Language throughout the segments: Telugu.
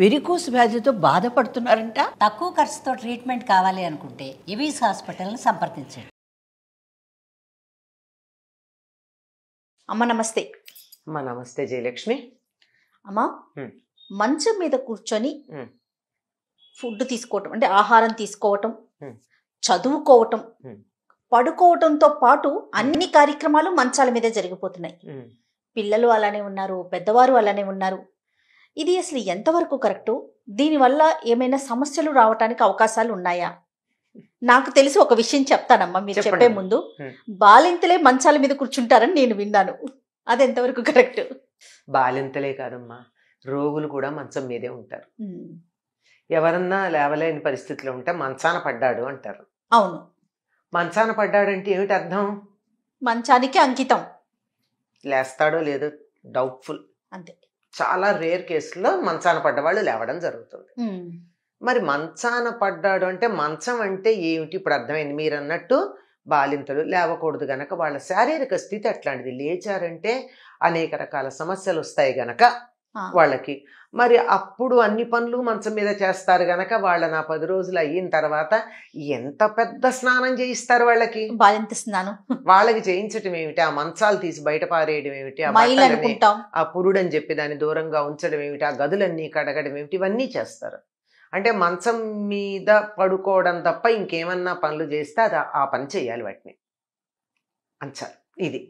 వెరికోస్ వ్యాధితో బాధపడుతున్నారంట. తక్కువ ఖర్చుతో ట్రీట్మెంట్ కావాలి అనుకుంటే ఎవిస్ హాస్పిటల్ని సంప్రదించండి. అమ్మ నమస్తే. అమ్మా నమస్తే జయలక్ష్మి. అమ్మా, మంచం మీద కూర్చొని ఫుడ్ తీసుకోవటం అంటే ఆహారం తీసుకోవటం, చదువుకోవటం, పడుకోవటంతో పాటు అన్ని కార్యక్రమాలు మంచాల మీదే జరిగిపోతున్నాయి. పిల్లలు అలానే ఉన్నారు, పెద్దవారు అలానే ఉన్నారు. ఇది అసలు ఎంతవరకు కరెక్టు? దీనివల్ల ఏమైనా సమస్యలు రావటానికి అవకాశాలు ఉన్నాయా? నాకు తెలిసి ఒక విషయం చెప్తానమ్మా, మీరు చెప్పే ముందు. బాలింతలే మంచాల మీద కూర్చుంటారని నేను విన్నాను. అది ఎంతవరకు కరెక్ట్? బాలింతలే కాదమ్మా, రోగులు కూడా మంచం మీదే ఉంటారు. ఎవరన్నా లేవలేని పరిస్థితిలో ఉంటే మంచాన పడ్డాడు అంటారు. అవును, మంచాన పడ్డాడంటే ఏమిటి అర్థం? మంచానికి అంకితం. లేస్తాడో లేదో డౌట్ఫుల్. అంతే. చాలా రేర్ కేసుల్లో మంచాన పడ్డవాళ్ళు లేవడం జరుగుతుంది. మరి మంచాన పడ్డాడు అంటే మంచం అంటే ఏమిటి? ఇప్పుడు అర్థమైంది. మీరు అన్నట్టు బాలింతలు లేవకూడదు గనక వాళ్ళ శారీరక స్థితి అట్లాంటిది. లేచారంటే అనేక రకాల సమస్యలు వస్తాయి గనక వాళ్ళకి. మరి అప్పుడు అన్ని పనులు మంచం మీద చేస్తారు గనక వాళ్ళ 10 రోజులు అయిన తర్వాత ఎంత పెద్ద స్నానం చేయిస్తారు వాళ్ళకి? బాలింత స్నానం వాళ్ళకి చేయించడం ఏమిటి? ఆ మంచాలు తీసి బయట పారేయడం ఏమిటి? ఆ పురుడని చెప్పి దాన్ని దూరంగా ఉంచడం ఏమిటి? ఆ గదులన్నీ కడగడం ఏమిటి? ఇవన్నీ చేస్తారు. అంటే మంచం మీద పడుకోవడం తప్ప ఇంకేమన్నా పనులు చేస్తే అది ఆ పని చేయాలి వాటిని అంచాలి. ఇది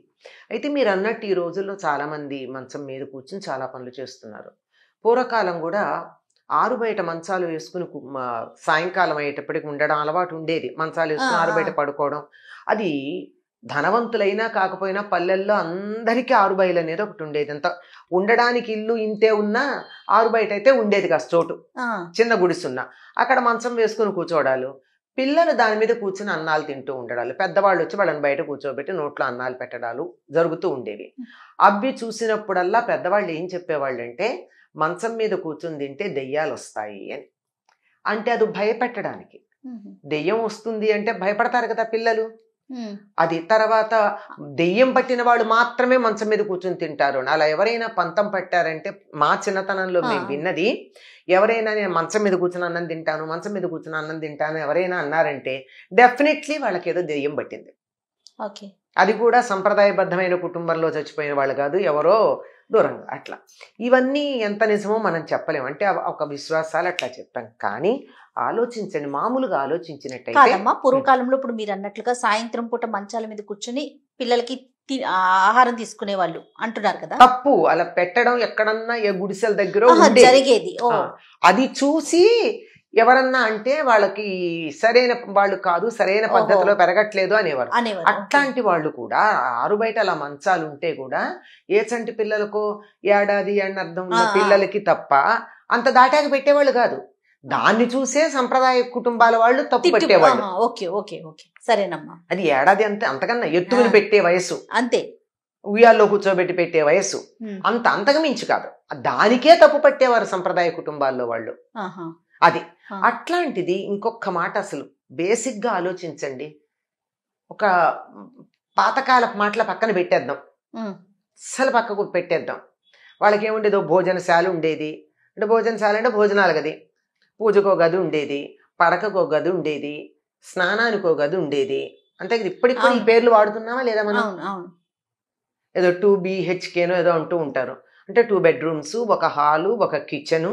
అయితే మీరు అన్నట్టు ఈ రోజుల్లో చాలామంది మంచం మీద కూర్చుని చాలా పనులు చేస్తున్నారు. పూర్వకాలం కూడా ఆరు బయట మంచాలు వేసుకుని సాయంకాలం అయ్యేటప్పటికి ఉండడం అలవాటు ఉండేది. మంచాలు వేసుకుని ఆరు బయట పడుకోవడం. అది ధనవంతులైనా కాకపోయినా పల్లెల్లో అందరికీ ఆరు బయలు అనేది ఒకటి ఉండేది. అంత ఉండడానికి ఇల్లు ఇంతే ఉన్నా ఆరు బయట అయితే ఉండేది కాస్త చోటు, చిన్న గుడిసున్నా అక్కడ మంచం వేసుకుని కూర్చోవడాలు, పిల్లలు దాని మీద కూర్చుని అన్నాలు తింటూ ఉండడాలు, పెద్దవాళ్ళు వచ్చి వాళ్ళని బయట కూర్చోబెట్టి నోట్లో అన్నాలు పెట్టడాలు జరుగుతూ ఉండేవి. అవి చూసినప్పుడల్లా పెద్దవాళ్ళు ఏం చెప్పేవాళ్ళు అంటే, మంచం మీద కూర్చుని తింటే దెయ్యాలు వస్తాయి అని. అంటే అది భయపెట్టడానికి. దెయ్యం వస్తుంది అంటే భయపడతారు కదా పిల్లలు. అది తర్వాత దెయ్యం పట్టిన వాళ్ళు మాత్రమే మంచం మీద కూర్చుని తింటారు. అలా ఎవరైనా పంతం పట్టారంటే, మా చిన్నతనంలో మేము విన్నది, ఎవరైనా నేను మంచం మీద కూర్చుని అన్నం తింటాను, మంచం మీద కూర్చుని అన్నం తింటాను ఎవరైనా అన్నారంటే డెఫినెట్లీ వాళ్ళకి ఏదో దెయ్యం పట్టింది. అది కూడా సంప్రదాయబద్ధమైన కుటుంబంలో చచ్చిపోయిన వాళ్ళు కాదు, ఎవరో దూరంగా. అట్లా ఇవన్నీ ఎంత నిజమో మనం చెప్పలేము. అంటే ఒక విశ్వాసాలు అట్లా చెప్పాం. కానీ ఆలోచించండి, మామూలుగా ఆలోచించినట్టయితే పూర్వకాలంలో ఇప్పుడు మీరు అన్నట్లుగా సాయంత్రం పూట మంచాల మీద కూర్చుని పిల్లలకి ఆహారం తీసుకునే వాళ్ళు అంటున్నారు కదా. తప్పు అలా పెట్టడం ఎక్కడన్నా ఏ గుడిసెల దగ్గర జరిగేది. అది చూసి ఎవరన్నా అంటే వాళ్ళకి సరైన వాళ్ళు కాదు, సరైన పద్ధతిలో పెరగట్లేదు అనేవారు. అట్లాంటి వాళ్ళు కూడా ఆరు బయట అలా మంచాలు ఉంటే కూడా ఏ చంటి పిల్లలకు ఏడాది అని అర్థం ఉన్న పిల్లలకి తప్ప అంత దాటాక పెట్టేవాళ్ళు కాదు. దాన్ని చూసే సంప్రదాయ కుటుంబాల వాళ్ళు తప్పు పెట్టేవాళ్ళు. సరేనమ్మా, అది ఏడాది అంతే, అంతకన్నా ఎత్తుకుని పెట్టే వయసు, అంతే, ఉయ్యాల్లో కూర్చోబెట్టి పెట్టే వయసు, అంతకు మించి కాదు. దానికే తప్పు పట్టేవారు సంప్రదాయ కుటుంబాల్లో వాళ్ళు. అది అట్లాంటిది. ఇంకొక మాట, అసలు బేసిక్ గా ఆలోచించండి. ఒక పాతకాల మాటల పక్కన పెట్టేద్దాం, అసలు పక్కకు పెట్టేద్దాం. వాళ్ళకి ఏముండేదో భోజనశాల ఉండేది. అంటే భోజనశాల అంటే భోజనాలు గది, పూజకో గది ఉండేది, పడకకో గది ఉండేది, స్నానానికో గది ఉండేది. అంతే కదా. ఇప్పటికి కూడా ఈ పేర్లు వాడుతున్నామా లేదా మనం? ఏదో 2 BHK ఏదో అంటూ ఉంటారు. అంటే 2 బెడ్రూమ్స్, ఒక హాలు, ఒక కిచెను,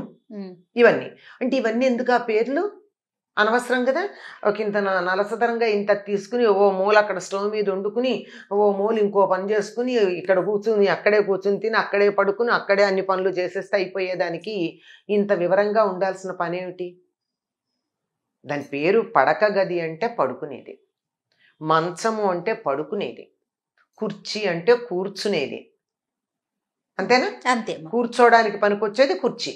ఇవన్నీ. అంటే ఇవన్నీ ఎందుకు ఆ పేర్లు? అనవసరం కదా. ఒక ఇంత నలసదరంగా ఇంత తీసుకుని ఓ మూల అక్కడ స్టవ్ మీద వండుకుని, ఓ మూల ఇంకో పని చేసుకుని, ఇక్కడ కూర్చుని అక్కడే కూర్చుని తిని, అక్కడే పడుకుని, అక్కడే అన్ని పనులు చేసేస్తే అయిపోయేదానికి ఇంత వివరంగా ఉండాల్సిన పనేమిటి? దాని పేరు పడక గది అంటే పడుకునేది, మంచము అంటే పడుకునేది, కుర్చీ అంటే కూర్చునేది. అంతేనా? అంతే. కూర్చోడానికి పనికొచ్చేది కుర్చీ,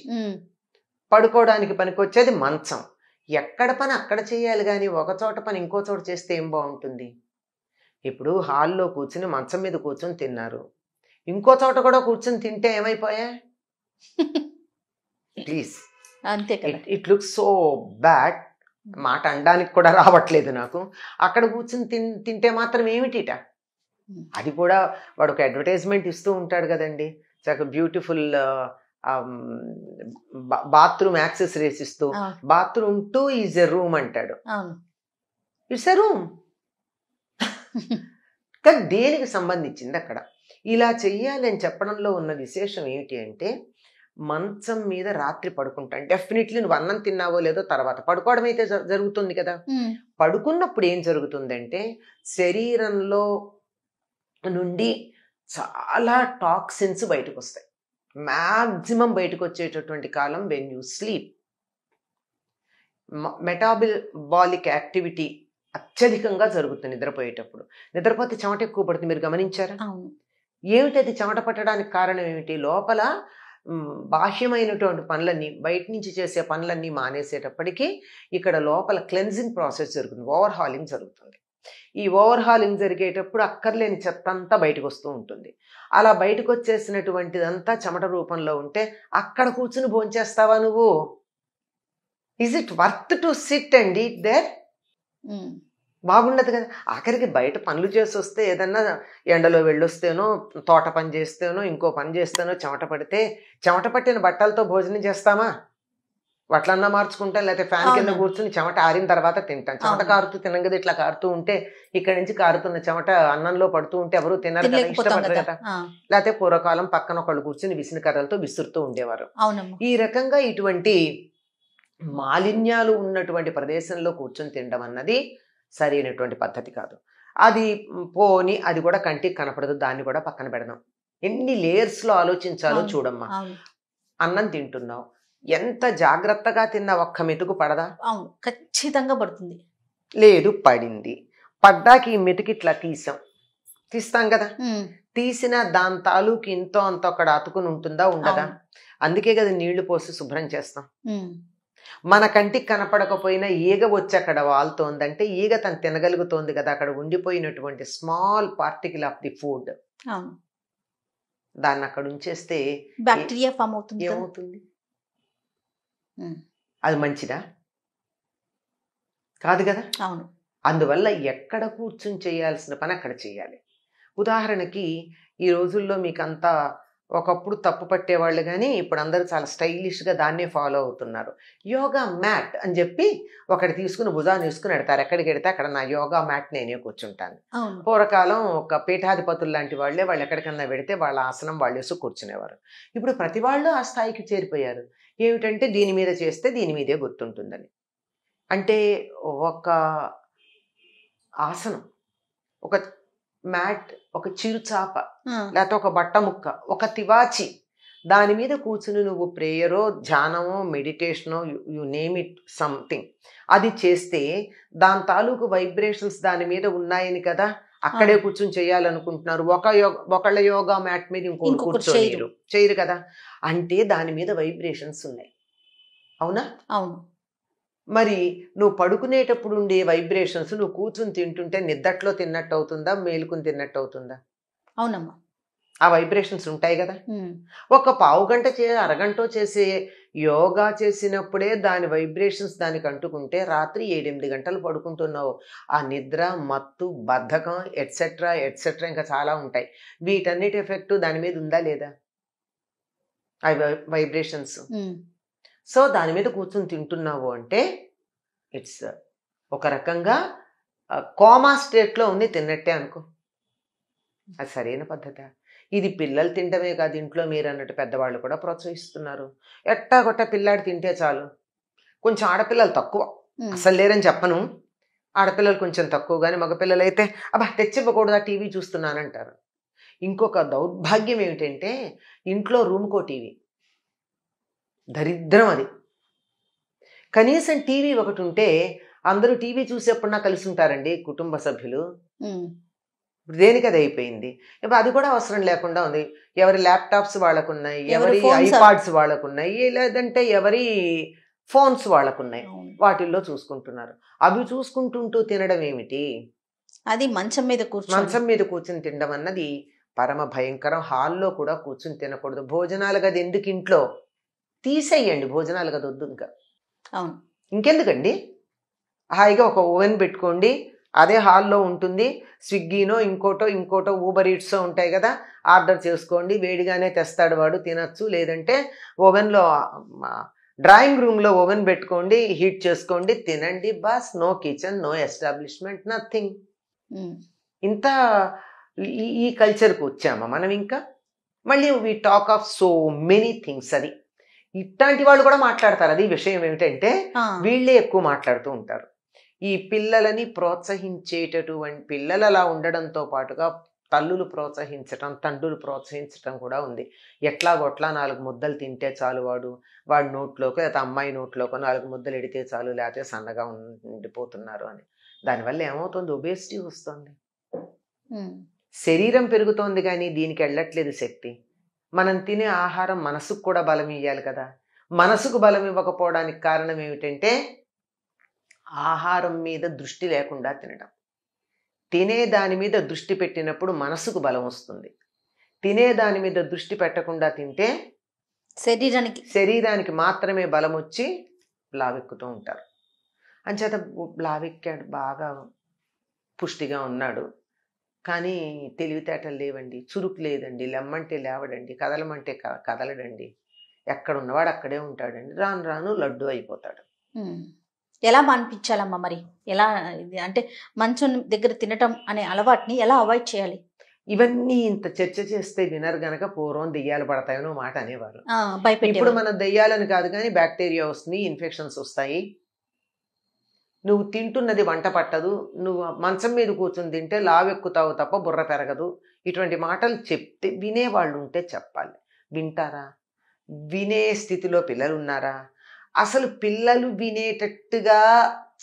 పడుకోవడానికి పనికొచ్చేది మంచం. ఎక్కడ పని అక్కడ చేయాలి కానీ ఒక చోట పని ఇంకో చోట చేస్తే ఏం బాగుంటుంది? ఇప్పుడు హాల్లో కూర్చుని మంచం మీద కూర్చొని తిన్నారు, ఇంకో చోట కూడా కూర్చొని తింటే ఏమైపోయా? ప్లీజ్, అంతే కదా. It looks so bad. మాట అనడానికి కూడా రావట్లేదు నాకు. అక్కడ కూర్చొని తింటే మాత్రం ఏమిటిట? అది కూడా వాడు ఒక అడ్వర్టైజ్మెంట్ ఇస్తూ ఉంటాడు కదండి, బ్యూటిఫుల్ బాత్రూమ్ యాక్సెసరీస్ ఇస్తూ బాత్రూమ్ 2 ఈజ్ ఎ రూమ్ అంటాడు. It's a room. కానీ దేనికి సంబంధించింది అక్కడ? ఇలా చెయ్యాలి అని చెప్పడంలో ఉన్న విశేషం ఏమిటి అంటే, మంచం మీద రాత్రి పడుకుంటాను. డెఫినెట్లీ నువ్వు అన్నం తిన్నావో లేదో తర్వాత పడుకోవడం అయితే జరుగుతుంది కదా. పడుకున్నప్పుడు ఏం జరుగుతుందంటే, శరీరంలో నుండి చాలా టాక్సిన్స్ బయటకు వస్తాయి. మ్యాక్సిమం బయటకు వచ్చేటటువంటి కాలం when you sleep. Metabolic activity అత్యధికంగా జరుగుతుంది నిద్రపోయేటప్పుడు. నిద్రపోతే చెమట ఎక్కువ పడుతుంది. మీరు గమనించారా? ఏమిటి అది చెమట పట్టడానికి కారణం ఏమిటి? లోపల బాహ్యమైనటువంటి పనులన్నీ, బయట నుంచి చేసే పనులన్నీ మానేసేటప్పటికీ ఇక్కడ లోపల క్లెన్జింగ్ ప్రాసెస్ జరుగుతుంది, ఓవర్హాలింగ్ జరుగుతుంది. ఈ ఓవర్హాలింగ్ జరిగేటప్పుడు అక్కర్లేని చెత్త అంతా బయటకు వస్తూ ఉంటుంది. అలా బయటకు వచ్చేసినటువంటిదంతా చెమట రూపంలో ఉంటే అక్కడ కూర్చుని భోంచేస్తావా నువ్వు? Is it worth to sit and eat there? బాగుండదు కదా. ఆఖరికి బయట పనులు చేసి వస్తే, ఏదన్నా ఎండలో వెళ్ళొస్తేనో, తోట పని చేస్తేనో, ఇంకో పని చేస్తేనో చెమట పడితే, చెమట పట్టిన బట్టలతో భోజనం చేస్తామా? వట్లన్నా మార్చుకుంటాం, లేకపోతే ఫ్యాన్ కింద కూర్చుని చెమట ఆరిన తర్వాత తింటాం. చెమట కారుతూ తినం కదా. ఇట్లా కారుతూ ఉంటే, ఇక్కడి నుంచి కారుతున్న చెమట అన్నంలో పడుతూ ఉంటే ఎవరు తినరు కదా, ఇష్టపడరు కదా. లేకపోతే పూర్వకాలం పక్కన ఒకళ్ళు కూర్చుని విసిన కర్రలతో విసురుతూ ఉండేవారు. ఈ రకంగా ఇటువంటి మాలిన్యాలు ఉన్నటువంటి ప్రదేశంలో కూర్చొని తినడం అన్నది సరైనటువంటి పద్ధతి కాదు. అది పోని, అది కూడా కంటికి కనపడదు, దాన్ని కూడా పక్కన పెడదాం. ఎన్ని లేయర్స్లో ఆలోచించాలో చూడమ్మా. అన్నం తింటున్నావు, ఎంత జాగ్రత్తగా తిన్నా ఒక్క మెతుకు పడదా? అవును, ఖచ్చితంగా పడుతుంది. లేదు, పడింది. పడ్డాకి ఈ మెతుకు ఇట్లా తీస్తాం కదా. తీసిన దాని తాలూకు ఇంతో అంత అక్కడ అతుకుని ఉంటుందా, ఉండదా? అందుకే కదా నీళ్లు పోసి శుభ్రం చేస్తాం. మన కంటికి కనపడకపోయినా ఈగ వచ్చి అక్కడ వాళ్తోందంటే ఈగ తను తినగలుగుతోంది కదా. అక్కడ ఉండిపోయినటువంటి small particle of the food, దాన్ని అక్కడ ఉంచేస్తే బ్యాక్టీరియా ఫామ్ అవుతుంది. ఏమవుతుంది? అది మంచిదా? కాదు కదా. అవును. అందువల్ల ఎక్కడ కూర్చుని చేయాల్సిన పని అక్కడ చేయాలి. ఉదాహరణకి ఈ రోజుల్లో మీకంతా, ఒకప్పుడు తప్పు పట్టేవాళ్ళు కానీ ఇప్పుడు అందరూ చాలా స్టైలిష్గా దాన్నే ఫాలో అవుతున్నారు. యోగా మ్యాట్ అని చెప్పి ఒకటి తీసుకుని భుజాన్ని తీసుకుని పెడతారు. ఎక్కడికి వెడితే అక్కడ నా యోగా మ్యాట్ నేనే కూర్చుంటాను. పూర్వకాలం ఒక పీఠాధిపతులు లాంటి వాళ్ళే, వాళ్ళు ఎక్కడికన్నా పెడితే వాళ్ళ ఆసనం వాళ్ళు వేసి కూర్చునేవారు. ఇప్పుడు ప్రతి వాళ్ళు ఆ స్థాయికి చేరిపోయారు. ఏమిటంటే దీని మీద చేస్తే దీని మీదే గుర్తుంటుందని. అంటే ఒక ఆసనం, ఒక మ్యాట్, ఒక చిరుచాప, లేకపోతే ఒక బట్ట ముక్క, ఒక తివాచి, దాని మీద కూర్చుని నువ్వు ప్రేయరో, ధ్యానమో, మెడిటేషనో, యు నేమ్ ఇట్ సంథింగ్, అది చేస్తే దాని తాలూకు వైబ్రేషన్స్ దాని మీద ఉన్నాయని కదా అక్కడే కూర్చుని చేయాలనుకుంటున్నారు. ఒకళ్ళ యోగా మ్యాట్ మీద ఇంకొకరు కూర్చోలేరు, చేయరు కదా. అంటే దాని మీద వైబ్రేషన్స్ ఉన్నాయి. అవునా? అవును. మరి నువ్వు పడుకునేటప్పుడు ఉండే వైబ్రేషన్స్ నువ్వు కూర్చుని తింటుంటే నిద్దట్లో తిన్నట్టు అవుతుందా, మేలుకుని తిన్నట్టు అవుతుందా? అవునమ్మా, ఆ వైబ్రేషన్స్ ఉంటాయి కదా. ఒక పావు గంట అరగంట చేసే యోగా చేసినప్పుడే దాని వైబ్రేషన్స్ దానికి అంటుకుంటే రాత్రి 7-8 గంటలు పడుకుంటున్నావు. ఆ నిద్ర, మత్తు, బద్ధకం, ఎట్సెట్రా ఎట్సెట్రా ఇంకా చాలా ఉంటాయి. వీటన్నిటి ఎఫెక్ట్ దాని మీద ఉందా లేదా? ఆ వైబ్రేషన్స్. సో దాని మీద కూర్చొని తింటున్నావు అంటే ఇట్స్ ఒక రకంగా కోమా స్టేట్లో ఉంది తిన్నట్టే అనుకో. అది సరైన పద్ధత. ఇది పిల్లలు తింటమే కాదు, ఇంట్లో మీరు అన్నట్టు పెద్దవాళ్ళు కూడా ప్రోత్సహిస్తున్నారు. ఎట్టాగొట్ట పిల్లాడు తింటే చాలు. కొంచెం ఆడపిల్లలు తక్కువ, అసలు లేరని చెప్పను, ఆడపిల్లలు కొంచెం తక్కువ, కానీ మగపిల్లలు అయితే అబ్బా తెచ్చివ్వకూడదా, టీవీ చూస్తున్నానంటారు. ఇంకొక దౌర్భాగ్యం ఏమిటంటే ఇంట్లో రూమ్కో టీవీ, దరిద్రం అది. కనీసం టీవీ ఒకటి ఉంటే అందరూ టీవీ చూసేప్పుడన్నా కలిసి ఉంటారండి కుటుంబ సభ్యులు. ఇప్పుడు దేనికి అది అయిపోయింది. ఇప్పుడు అది కూడా అవసరం లేకుండా ఉంది. ఎవరి ల్యాప్టాప్స్ వాళ్ళకున్నాయి, ఎవరి ఐపాడ్స్ వాళ్ళకున్నాయి, లేదంటే ఎవరి ఫోన్స్ వాళ్ళకున్నాయి, వాటిల్లో చూసుకుంటున్నారు. అవి చూసుకుంటుంటూ తినడం ఏమిటి? అది మంచం మీద కూర్చుని తినడం అన్నది పరమ భయంకరం. హాల్లో కూడా కూర్చుని తినకూడదు. భోజనాలు గది ఎందుకు ఇంట్లో తీసేయండి, భోజనాలు గది వద్దు ఇంకా. అవును, ఇంకెందుకండి, హాయిగా ఒక ఓవెన్ పెట్టుకోండి, అదే హాల్లో ఉంటుంది. స్విగ్గీనో ఇంకోటో ఊబర్ ఈట్సో ఉంటాయి కదా, ఆర్డర్ చేసుకోండి, వేడిగానే తెస్తాడు వాడు, తినచ్చు. లేదంటే ఓవెన్లో డ్రాయింగ్ రూమ్లో ఓవెన్ పెట్టుకోండి, హీట్ చేసుకోండి, తినండి boss. No kitchen, no establishment, nothing. ఇంత ఈ కల్చర్కి వచ్చామా మనం? ఇంకా మళ్ళీ we talk of so many things. అది ఇట్లాంటి వాళ్ళు కూడా మాట్లాడతారు. అది విషయం ఏమిటంటే వీళ్ళే ఎక్కువ మాట్లాడుతూ ఉంటారు. ఈ పిల్లలని ప్రోత్సహించేటటువంటి పిల్లలు అలా ఉండడంతో పాటుగా తల్లులు ప్రోత్సహించటం, తండ్రులు ప్రోత్సహించటం కూడా ఉంది. ఎట్లాగొట్లా 4 ముద్దలు తింటే చాలు, వాడి నోట్లోకి లేకపోతే అమ్మాయి నోట్లోకి 4 ముద్దలు ఎడితే చాలు, లేకపోతే సన్నగా ఉండిపోతున్నారు అని. దానివల్ల ఏమవుతుంది? ఒబేసిటీ వస్తుంది, శరీరం పెరుగుతోంది, కానీ దీనికి వెళ్ళట్లేదు శక్తి. మనం తినే ఆహారం మనసుకు కూడా బలం ఇవ్వాలి కదా. మనసుకు బలం ఇవ్వకపోవడానికి కారణం ఏమిటంటే ఆహారం మీద దృష్టి లేకుండా తినడం. తినే దాని మీద దృష్టి పెట్టినప్పుడు మనసుకు బలం వస్తుంది. తినే దాని మీద దృష్టి పెట్టకుండా తింటే శరీరానికి మాత్రమే బలం వచ్చి లావెక్కుతూ ఉంటారు. అంచేత లావెక్కాడు, బాగా పుష్టిగా ఉన్నాడు, కానీ తెలివితేటలు లేవండి, చురుకు లేదండి, లెమ్మంటే లేవడండి, కదలమంటే కదలడండి, ఎక్కడ ఉన్నవాడు అక్కడే ఉంటాడండి, రాను రాను లడ్డు అయిపోతాడు. ఎలా మానిపించాలమ్మా మరి? ఎలా అంటే మంచం దగ్గర తినటం అనే అలవాటుని ఎలా అవాయిడ్ చేయాలి? ఇవన్నీ ఇంత చర్చ చేస్తే వినరు గనక పూర్వం దెయ్యాలు పడతాయనో మాట అనేవారు. ఇప్పుడు మన దెయ్యాలని కాదు కానీ బ్యాక్టీరియా వస్తుంది, ఇన్ఫెక్షన్స్ వస్తాయి, నువ్వు తింటున్నది వంట పట్టదు, నువ్వు మంచం మీద కూర్చుని తింటే లావెక్కుతావు తప్ప బుర్ర పెరగదు, ఇటువంటి మాటలు చెప్తే వినేవాళ్ళు ఉంటే చెప్పాలి. వింటారా? వినే స్థితిలో పిల్లలు ఉన్నారా? అసలు పిల్లలు వినేటట్టుగా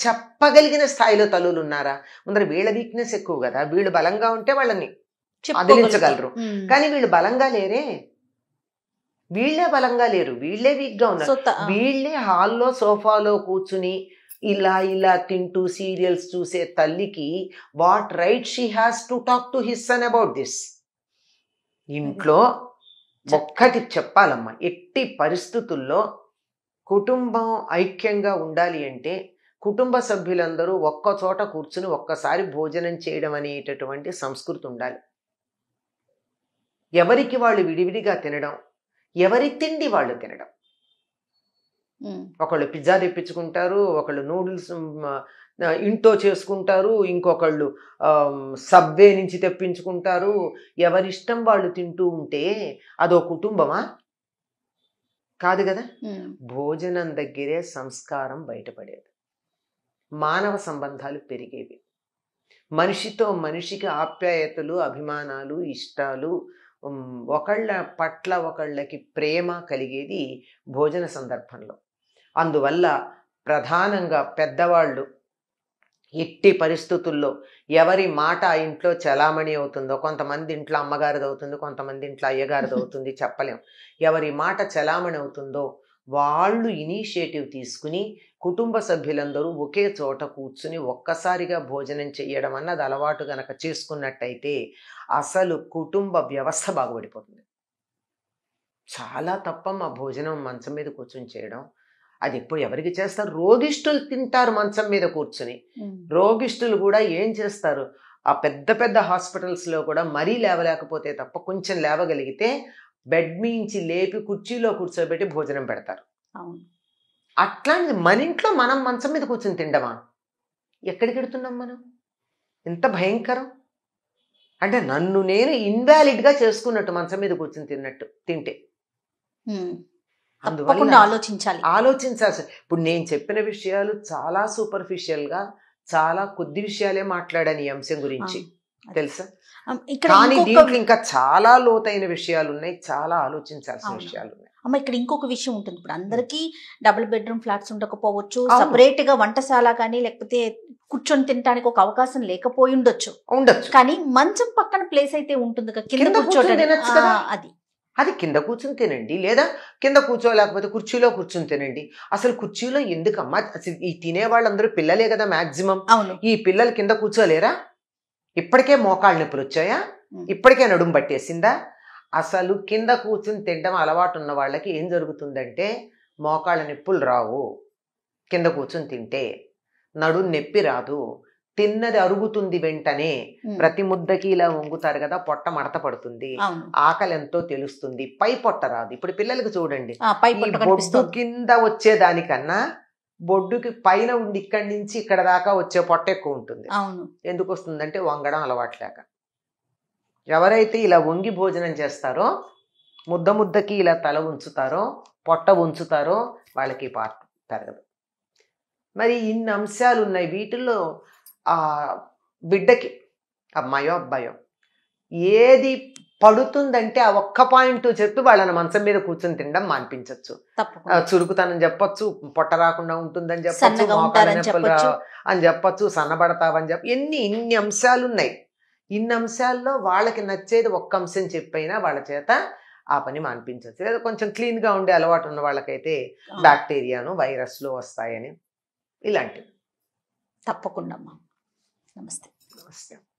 చెప్పగలిగిన స్థాయిలో తల్లులు ఉన్నారా? ముందర వీళ్ళ వీక్నెస్ ఎక్కువ కదా, వీళ్ళు బలంగా ఉంటే వాళ్ళని అదిలించగలరు, కానీ వీళ్ళు బలంగా లేరే, వీళ్ళే బలంగా లేరు, వీళ్ళే వీక్గా ఉన్నారు. వీళ్ళే హాల్లో సోఫాలో కూర్చుని ఇలా తింటూ సీరియల్స్ చూసే తల్లికి what right she has to talk to his son about this? ఇంట్లో ఒక్కటి చెప్పాలమ్మా, ఎట్టి పరిస్థితుల్లో కుటుంబం ఐక్యంగా ఉండాలి అంటే కుటుంబ సభ్యులందరూ ఒక్క చోట కూర్చుని ఒక్కసారి భోజనం చేయడం అనేటటువంటి సంస్కృతి ఉండాలి. ఎవరికి వాళ్ళు విడివిడిగా తినడం, ఎవరి తిండి వాళ్ళు తినడం. ఒకళ్ళు పిజ్జా తెప్పించుకుంటారు, ఒకళ్ళు నూడిల్స్ ఇంట్లో చేసుకుంటారు, ఇంకొకళ్ళు సబ్వే నుంచి తెప్పించుకుంటారు, ఎవరిష్టం వాళ్ళు తింటూ ఉంటే అదో కుటుంబమా? కాదు కదా. భోజనం దగ్గరే సంస్కారం బయటపడేది, మానవ సంబంధాలు పెరిగేవి, మనిషితో మనిషికి ఆప్యాయతలు, అభిమానాలు, ఇష్టాలు, ఒకళ్ళ పట్ల ఒకళ్ళకి ప్రేమ కలిగేది భోజన సందర్భంలో. అందువల్ల ప్రధానంగా పెద్దవాళ్ళు ఎట్టి పరిస్థితుల్లో ఎవరి మాట ఆ ఇంట్లో చలామణి అవుతుందో, కొంతమంది ఇంట్లో అమ్మగారిది అవుతుంది, కొంతమంది ఇంట్లో అయ్యగారిది అవుతుంది, చెప్పలేం. ఎవరి మాట చలామణి అవుతుందో వాళ్ళు ఇనిషియేటివ్ తీసుకుని కుటుంబ సభ్యులందరూ ఒకే చోట కూర్చుని ఒక్కసారిగా భోజనం చేయడం అన్నది అలవాటు గనక చేసుకున్నట్టయితే అసలు కుటుంబ వ్యవస్థ బాగుపడిపోతుంది. చాలా తప్పమ్మా భోజనం మంచం మీద కూర్చుని చేయడం. అది ఎప్పుడు ఎవరికి చేస్తారు? రోగిష్ఠులు తింటారు మంచం మీద కూర్చుని. రోగిష్ఠులు కూడా ఏం చేస్తారు? ఆ పెద్ద పెద్ద హాస్పిటల్స్లో కూడా మరీ లేవలేకపోతే తప్ప కొంచెం లేవగలిగితే బెడ్ మించి లేపి కుర్చీలో కూర్చోబెట్టి భోజనం పెడతారు. అట్లాంటిది మన ఇంట్లో మనం మంచం మీద కూర్చొని తిండమా? ఎక్కడికి వెడుతున్నాం మనం? ఎంత భయంకరం అంటే నన్ను నేను ఇన్వాలిడ్గా చేసుకున్నట్టు మంచం మీద కూర్చొని తింటే. అందువల్ల ఆలోచించాల్సి. ఇప్పుడు నేను చెప్పిన విషయాలు చాలా సూపర్ఫిషియల్గా, చాలా కొద్ది విషయాలే మాట్లాడాను ఈ అంశం గురించి, తెలుసా? కానీ దీంట్లో ఇంకా చాలా లోతైన విషయాలు ఉన్నాయి, చాలా ఆలోచించాల్సిన విషయాలు ఉన్నాయి. అమ్మ ఇక్కడ ఇంకొక విషయం ఉంటుంది. ఇప్పుడు అందరికీ డబుల్ బెడ్రూమ్ ఫ్లాట్స్ ఉండకపోవచ్చు, సపరేట్ గా వంటశాల కానీ లేకపోతే కూర్చొని తినడానికి ఒక అవకాశం లేకపోయి ఉండొచ్చు, కానీ మంచం పక్కన ప్లేస్ అయితే ఉంటుంది కదా, కింద కూర్చోడానికి. అది కింద కూర్చుని తినండి, లేదా కింద కూర్చోలేకపోతే కుర్చీలో కూర్చుని తినండి. అసలు కుర్చీలో ఎందుకమ్మా? అసలు ఈ తినే వాళ్ళందరూ పిల్లలే కదా మాక్సిమం. ఈ పిల్లలు కింద కూర్చోలేరా? ఇప్పటికే మోకాళ్ళ నొప్పులు వచ్చాయా? ఇప్పటికే నడుము పట్టేసిందా? అసలు కింద కూర్చుని తినడం అలవాటు ఉన్న వాళ్ళకి ఏం జరుగుతుందంటే మోకాళ్ళ నొప్పులు రావు, కింద కూర్చుని తింటే నడుము నొప్పి రాదు, తిన్నది అరుగుతుంది వెంటనే, ప్రతి ముద్దకి ఇలా వంగుతారు కదా, పొట్ట మడత పడుతుంది, ఆకలి ఎంతో తెలుస్తుంది, పై పొట్ట రాదు. ఇప్పుడు పిల్లలకి చూడండి, బొడ్డు కింద వచ్చేదానికన్నా బొడ్డుకి పైన ఉండి ఇక్కడి నుంచి ఇక్కడ దాకా వచ్చే పొట్ట ఎక్కువ ఉంటుంది. ఎందుకు వస్తుందంటే వంగడం అలవాట్లేక. ఎవరైతే ఇలా వంగి భోజనం చేస్తారో, ముద్ద ముద్దకి ఇలా తల ఉంచుతారో, పొట్ట ఉంచుతారో, వాళ్ళకి పాట పెరగదు. మరి ఇన్ని అంశాలు ఉన్నాయి. వీటిల్లో ఆ బిడ్డకి, అమ్మాయో అబ్బాయో, ఏది పడుతుందంటే ఆ ఒక్క పాయింట్ చెప్పి వాళ్ళని మంచం మీద కూర్చొని తినడం మాన్పించవచ్చు. చురుకుతనం చెప్పొచ్చు, పొట్ట రాకుండా ఉంటుందని చెప్పొచ్చు, మోకాళ్ళ నొప్పులు అని చెప్పొచ్చు, సన్నబడతావని ఇన్ని అంశాలు ఉన్నాయి. ఇన్ని అంశాల్లో వాళ్ళకి నచ్చేది ఒక్క అంశం చెప్పైనా వాళ్ళ చేత ఆ పని మాన్పించవచ్చు. లేదా కొంచెం క్లీన్గా ఉండే అలవాటు ఉన్న వాళ్ళకైతే బ్యాక్టీరియాను, వైరస్లు వస్తాయని ఇలాంటివి. తప్పకుండా అమ్మా. నమస్తే. నమస్తే.